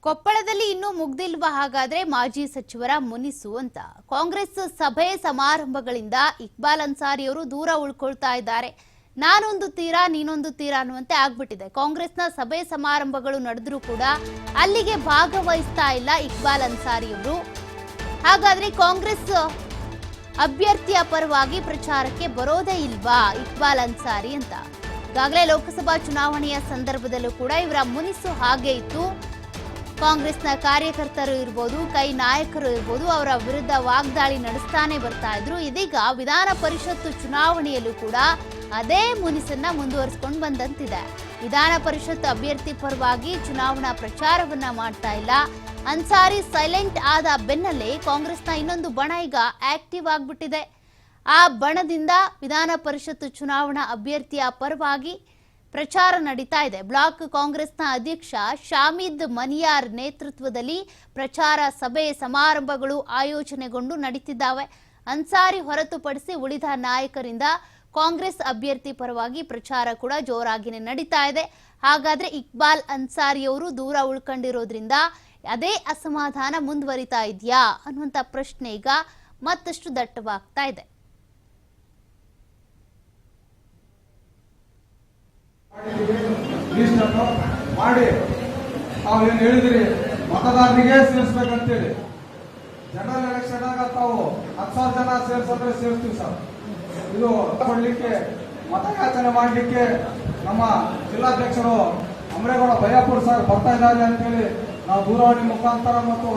ಕೊಪ್ಪಳದಲ್ಲಿ ಇನ್ನೂ ಮುಗ್ದಿಲ್ವಾ ಹಾಗಾದ್ರೆ ಮಾಜಿ ಸಚಿವರ ಮುನಿಸು ಅಂತ ಕಾಂಗ್ರೆಸ್ ಸಭೆ ಸಮಾರಂಭಗಳಿಂದ ಇಕ್ಬಾಲ್ ಅನ್ಸಾರಿ ಅವರು ದೂರ ಉಳ್ಕೊಳ್ತಾ ಇದ್ದಾರೆ. ನಾನೊಂದು ತೀರಾ ನೀನೊಂದು ತೀರಾ ಅನ್ನುವಂತೆ ಆಗ್ಬಿಟ್ಟಿದೆ. ಕಾಂಗ್ರೆಸ್ನ ಸಭೆ ಸಮಾರಂಭಗಳು ನಡೆದ್ರೂ ಕೂಡ ಅಲ್ಲಿಗೆ ಭಾಗವಹಿಸ್ತಾ ಇಲ್ಲ ಇಕ್ಬಾಲ್ ಅನ್ಸಾರಿ ಅವರು. ಹಾಗಾದ್ರೆ ಕಾಂಗ್ರೆಸ್ ಅಭ್ಯರ್ಥಿಯ ಪರವಾಗಿ ಪ್ರಚಾರಕ್ಕೆ ಬರೋದೇ ಇಲ್ವಾ ಇಕ್ಬಾಲ್ ಅನ್ಸಾರಿ ಅಂತ. ಈಗಾಗಲೇ ಲೋಕಸಭಾ ಚುನಾವಣೆಯ ಸಂದರ್ಭದಲ್ಲೂ ಕೂಡ ಇವರ ಮುನಿಸು ಹಾಗೆ ಇತ್ತು. ಕಾಂಗ್ರೆಸ್ನ ಕಾರ್ಯಕರ್ತರು ಇರ್ಬೋದು, ಕೈ ನಾಯಕರು ಇರ್ಬೋದು, ಅವರ ವಿರುದ್ಧ ವಾಗ್ದಾಳಿ ನಡೆಸ್ತಾನೆ ಬರ್ತಾ ಇದ್ರು. ಇದೀಗ ವಿಧಾನ ಪರಿಷತ್ತು ಚುನಾವಣೆಯಲ್ಲೂ ಕೂಡ ಅದೇ ಮುನಿಸನ್ನ ಮುಂದುವರಿಸಿಕೊಂಡು ಬಂದಂತಿದೆ. ವಿಧಾನ ಪರಿಷತ್ ಅಭ್ಯರ್ಥಿ ಪರವಾಗಿ ಚುನಾವಣಾ ಪ್ರಚಾರವನ್ನ ಮಾಡ್ತಾ ಇಲ್ಲ ಅನ್ಸಾರಿ. ಸೈಲೆಂಟ್ ಆದ ಬೆನ್ನಲ್ಲೇ ಕಾಂಗ್ರೆಸ್ನ ಇನ್ನೊಂದು ಬಣ ಈಗ ಆಕ್ಟಿವ್ ಆಗ್ಬಿಟ್ಟಿದೆ. ಆ ಬಣದಿಂದ ವಿಧಾನ ಪರಿಷತ್ ಚುನಾವಣಾ ಅಭ್ಯರ್ಥಿಯ ಪರವಾಗಿ ಪ್ರಚಾರ ನಡೀತಾ ಇದೆ. ಬ್ಲಾಕ್ ಕಾಂಗ್ರೆಸ್ನ ಅಧ್ಯಕ್ಷ ಶಾಮಿದ್ ಮನಿಯಾರ್ ನೇತೃತ್ವದಲ್ಲಿ ಪ್ರಚಾರ ಸಭೆ ಸಮಾರಂಭಗಳು ಆಯೋಜನೆಗೊಂಡು ನಡೀತಿದ್ದಾವೆ. ಅನ್ಸಾರಿ ಹೊರತುಪಡಿಸಿ ಉಳಿದ ನಾಯಕರಿಂದ ಕಾಂಗ್ರೆಸ್ ಅಭ್ಯರ್ಥಿ ಪರವಾಗಿ ಪ್ರಚಾರ ಕೂಡ ಜೋರಾಗಿನೇ ನಡೀತಾ ಇದೆ. ಹಾಗಾದ್ರೆ ಇಕ್ಬಾಲ್ ಅನ್ಸಾರಿ ಅವರು ದೂರ ಉಳ್ಕೊಂಡಿರೋದ್ರಿಂದ ಅದೇ ಅಸಮಾಧಾನ ಮುಂದುವರಿತಾ ಇದೆಯಾ ಅನ್ನುವಂಥ ಪ್ರಶ್ನೆ ಈಗ ಮತ್ತಷ್ಟು ದಟ್ಟವಾಗ್ತಾ ಇದೆ. ಮಾಡಿ ತಾವೇನು ಹೇಳಿದ್ರಿ ಮತದಾರರಿಗೆ ಸೇರಿಸ್ಬೇಕಂತೇಳಿ ಜನರಲ್ ಎಲೆಕ್ಷನ್ ಆಗ ತಾವು 10,000 ಜನ ಸೇರಿಸಿದ್ರೆ ಸೇರಿಸ್ತೀವಿ ಸರ್. ಇದು ಕೊಡ್ಲಿಕ್ಕೆ ಮತಯಾಚನೆ ಮಾಡಲಿಕ್ಕೆ ನಮ್ಮ ಜಿಲ್ಲಾಧ್ಯಕ್ಷರು ಅಮರೇಗೌಡ ಬಯ್ಯಾಪುರ್ ಸರ್ ಬರ್ತಾ ಇದ್ದಾರೆ ಅಂತೇಳಿ ನಾವು ದೂರವಾಣಿ ಮುಖಾಂತರ ಮತ್ತು